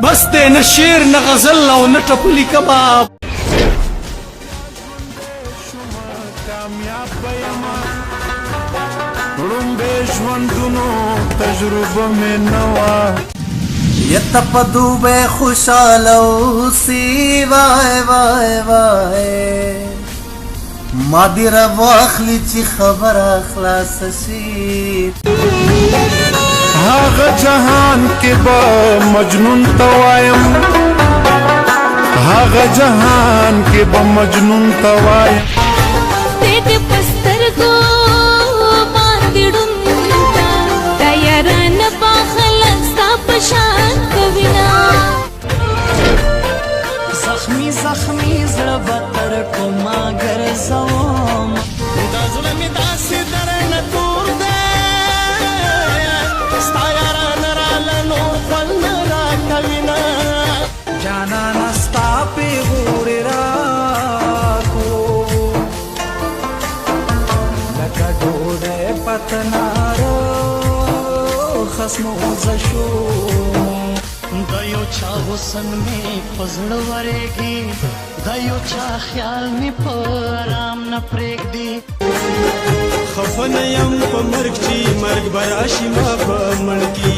بس دې نه شعر نه غزل او نه ټپلي کباب ړومبې ژوندونو تجربه مې نه وه یته په دوبۍ خوشحاله اوسي وای وای وای ما دې راواخلي چې خبره خلاصه شي هغه جهان کې به مجنون ته وایم هغه جهان کې به مجنون ته وایم دې پسترګو باندې ډومتا تیاران باخلک ستا په شان کوینا زخمی زخمی زړه به تر کومه ګرځوم دا زړه مې داسې درنه تور دی ستا یاران راله نور خوند نه راکوینه جانانه ستا پیغورې راکړو لکه ډوډۍ په تناره خسموزه شو د یو چا حسن مې په زړه ورېږي د یو چا خیال مې په ارام نه پرېږدي خفه نه یم په مرګ چې مرګ به راشي ما به مړ کي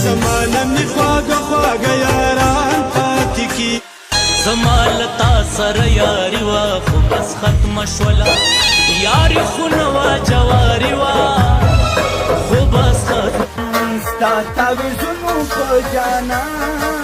زما نه مې خواږه خواږه یاران پاتې کي زما له تا سره یاري وه خو بس ختمه شوله یاري خو نه وه جواري وه خو بس ختمه ستا تعویذونو په جانان